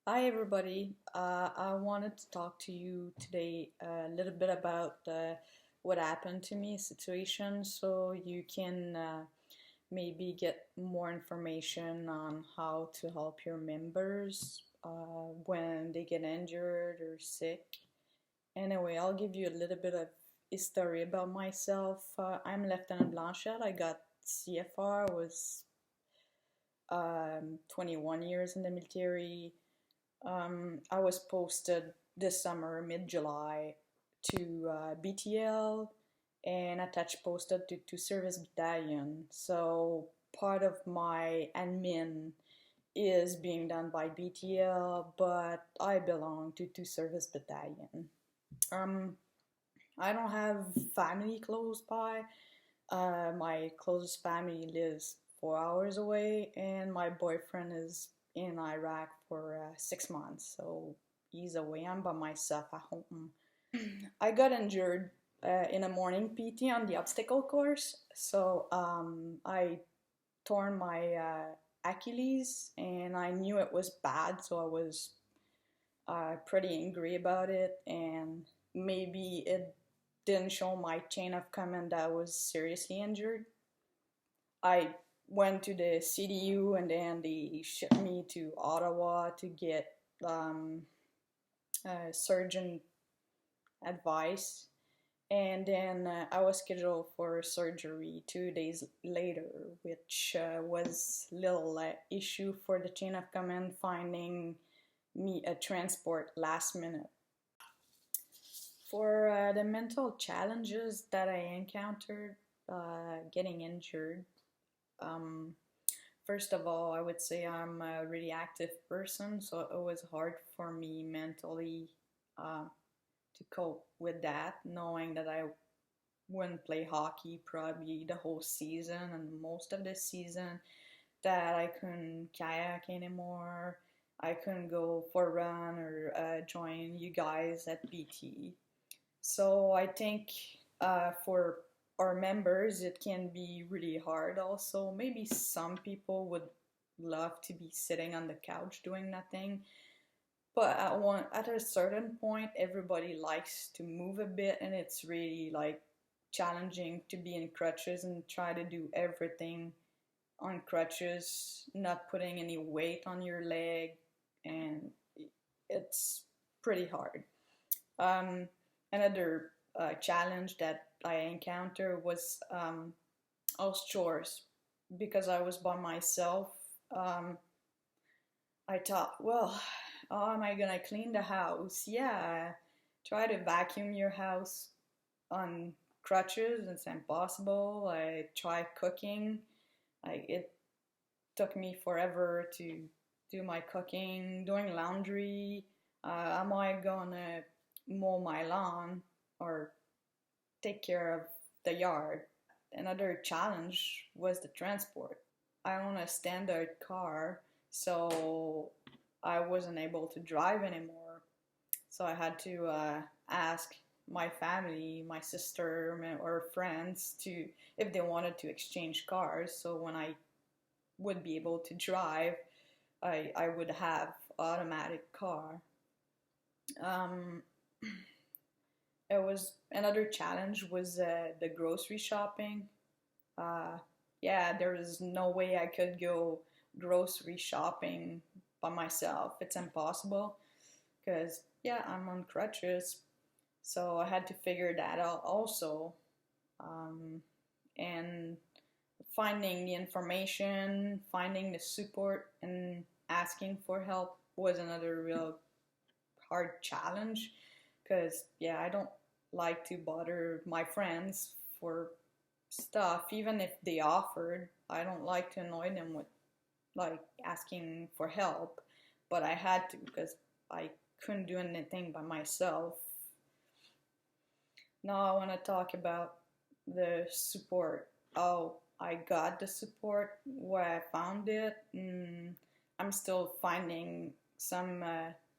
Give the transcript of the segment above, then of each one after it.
Hi everybody. I wanted to talk to you today a little bit about what happened to me situation so you can maybe get more information on how to help your members when they get injured or sick. Anyway, I'll give you a little bit of history about myself. I'm Lieutenant Blanchette. I got CFR, was 21 years in the military. I was posted this summer, mid-July, to BTL and attached posted to Service Battalion. So part of my admin is being done by BTL, but I belong to Service Battalion. Um, I don't have family close by. My closest family lives 4 hours away, and my boyfriend is in Iraq for 6 months, so he's away. I'm by myself at home. I got injured in a morning PT on the obstacle course, so I torn my Achilles, and I knew it was bad, so I was pretty angry about it, and maybe it didn't show my chain of command that I was seriously injured. I went to the CDU and then they shipped me to Ottawa to get um, surgeon advice. And then I was scheduled for surgery 2 days later, which was a little issue for the chain of command finding me a transport last minute. For the mental challenges that I encountered getting injured, um, first of all, I would say I'm a really active person, so it was hard for me mentally uh, to cope with that, knowing that I wouldn't play hockey probably the whole season and most of the season, that I couldn't kayak anymore, I couldn't go for a run or join you guys at BT. So I think for our members, it can be really hard also. Maybe some people would love to be sitting on the couch doing nothing, but at a certain point, everybody likes to move a bit, and it's really like challenging to be in crutches and try to do everything on crutches, not putting any weight on your leg, and it's pretty hard. Um, Another challenge that I encountered was house chores. Because I was by myself, um, I thought, well, how am I gonna clean the house? Yeah, try to vacuum your house on crutches. It's impossible. I tried cooking. It took me forever to do my cooking, doing laundry. Am I gonna mow my lawn or take care of the yard? Another challenge was the transport. I own a standard car, so I wasn't able to drive anymore. So I had to ask my family, my sister or friends to if they wanted to exchange cars. So when I would be able to drive, I would have automatic car. Um, it was another challenge was the grocery shopping. Uh, yeah, there is no way I could go grocery shopping by myself. It's impossible because yeah, I'm on crutches, so I had to figure that out also. Um, and finding the information, finding the support, and asking for help was another real hard challenge because yeah, I don't like to bother my friends for stuff even if they offered. I don't like to annoy them with like asking for help, but I had to because I couldn't do anything by myself. Now I want to talk about the support. Oh, I got the support, where I found it. I'm still finding some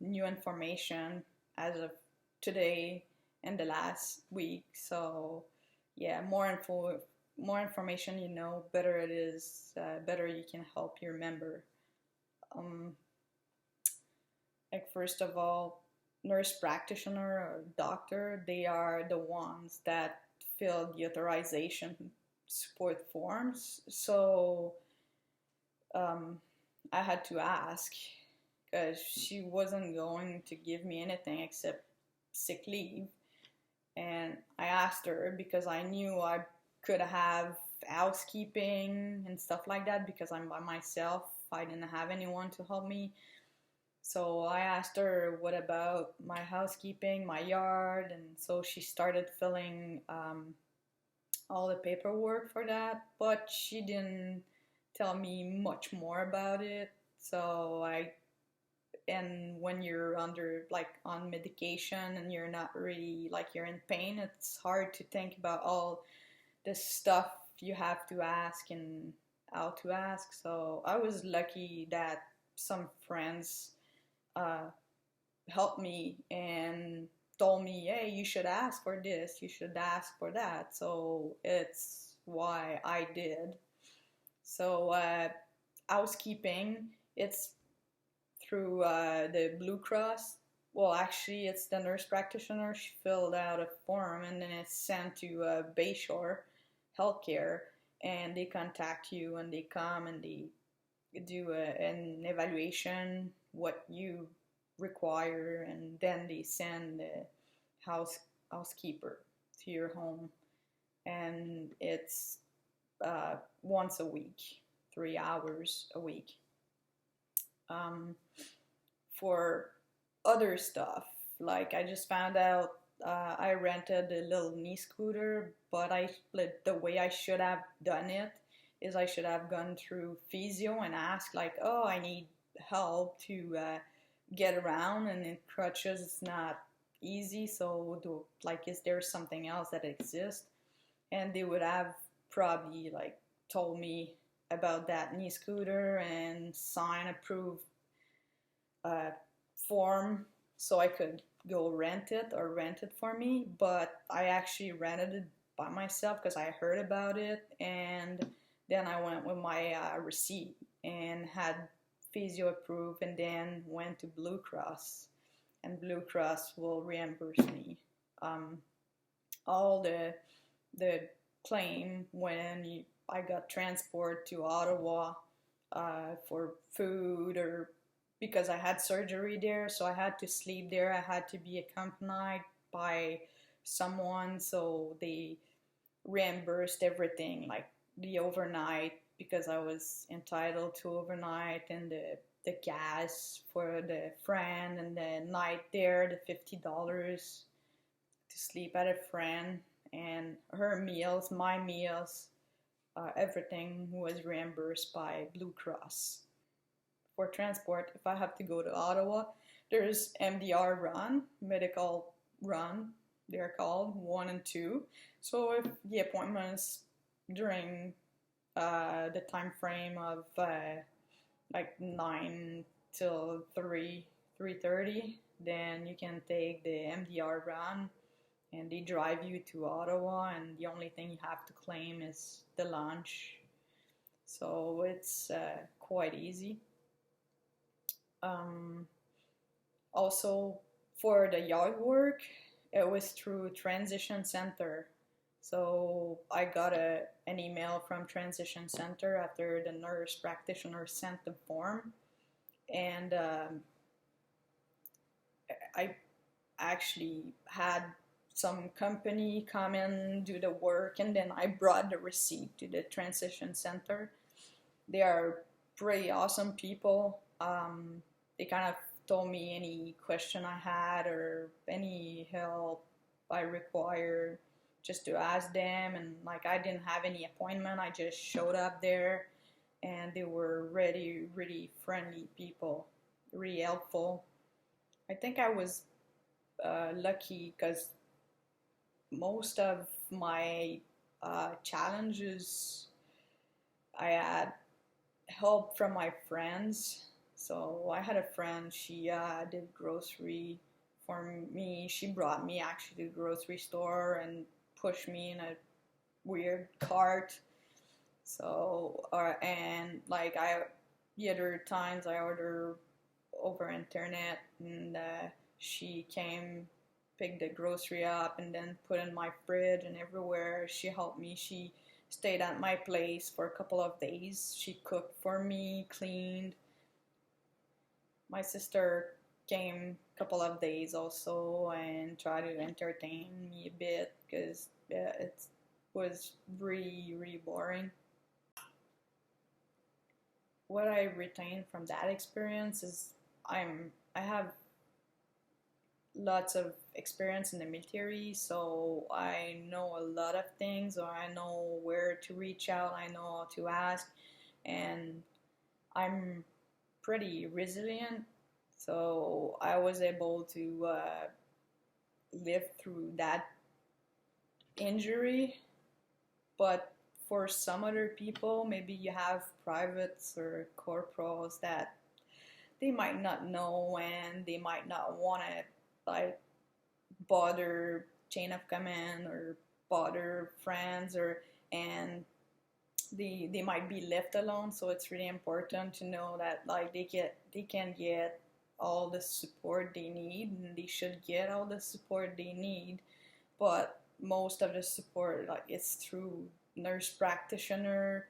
new information as of today and the last week. So yeah, more information you know, better it is, better you can help your member. Um, Like, first of all, nurse practitioner or doctor, they are the ones that fill the authorization support forms. So um, I had to ask because she wasn't going to give me anything except sick leave. And I asked her because I knew I could have housekeeping and stuff like that because I'm by myself. I didn't have anyone to help me. So I asked her, what about my housekeeping, my yard? And so she started filling all the paperwork for that, but she didn't tell me much more about it. So and when you're under, like, on medication and you're not really, like, you're in pain, it's hard to think about all the stuff you have to ask and how to ask. So I was lucky that some friends uh, helped me and told me, hey, you should ask for this, you should ask for that. So it's why I did. So housekeeping, it's through the Blue Cross. Well, actually, it's the nurse practitioner. She filled out a form and then it's sent to Bayshore Healthcare, and they contact you and they come and they do an evaluation, what you require, and then they send the housekeeper to your home, and it's once a week, 3 hours a week. Um, for other stuff, like, I just found out I rented a little knee scooter, but the way I should have done it is I should have gone through physio and asked, like, oh, I need help to get around, and in crutches it's not easy, so like, is there something else that exists? And they would have probably, like, told me about that knee scooter and sign approved uh, form so I could go rent it or rent it for me. But I actually rented it by myself because I heard about it, and then I went with my receipt and had physio approved, and then went to Blue Cross, and Blue Cross will reimburse me um, all the claim when I got transport to Ottawa for food, or because I had surgery there, so I had to sleep there. I had to be accompanied by someone, so they reimbursed everything, like the overnight, because I was entitled to overnight, and the gas for the friend, and the night there, the $50 to sleep at a friend, and her meals, my meals, everything was reimbursed by Blue Cross. For transport, if I have to go to Ottawa, there's MDR run, medical run, they're called 1 and 2. So if the appointments during the time frame of like 9 till 3:30, then you can take the MDR run, and they drive you to Ottawa, and the only thing you have to claim is the lunch. So it's quite easy. Um, Also, for the yard work, it was through Transition Center. So I got an email from Transition Center after the nurse practitioner sent the form, and I actually had some company come and do the work, and then I brought the receipt to the Transition Center. They are pretty awesome people. They kind of told me any question I had or any help I required, just to ask them. And, like, I didn't have any appointment, I just showed up there, and they were really, really friendly people, really helpful. I think I was lucky because most of my challenges, I had help from my friends. So I had a friend, she did grocery for me. She brought me actually to the grocery store and pushed me in a weird cart. So, and like, the other times I order over internet, and she came, picked the grocery up, and then put in my fridge and everywhere. She helped me. She stayed at my place for a couple of days. She cooked for me, cleaned. My sister came a couple of days also and tried to entertain me a bit because it was really, really boring. What I retained from that experience is I have lots of experience in the military, so I know a lot of things, or I know where to reach out, I know how to ask, and I'm pretty resilient. So I was able to live through that injury. But for some other people, maybe you have privates or corporals that they might not know, and they might not want to like bother chain of command or bother friends, or and they might be left alone. So it's really important to know that like they can get all the support they need, and they should get all the support they need. But most of the support like it's through nurse practitioner,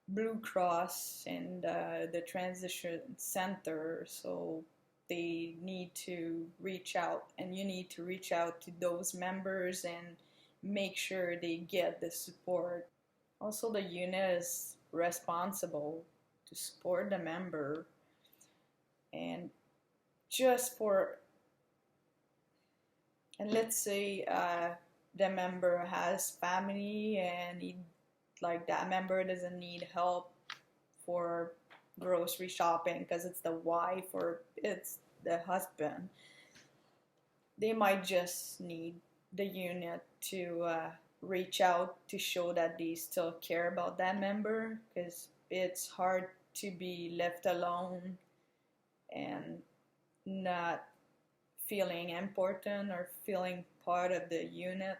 Blue Cross, and the transition center. So they need to reach out, and you need to reach out to those members and make sure they get the support. Also, the unit is responsible to support the member, and just for, and let's say the member has family, and like that member doesn't need help for grocery shopping because it's the wife or it's the husband. They might just need the unit to reach out to show that they still care about that member, because it's hard to be left alone and not feeling important or feeling part of the unit.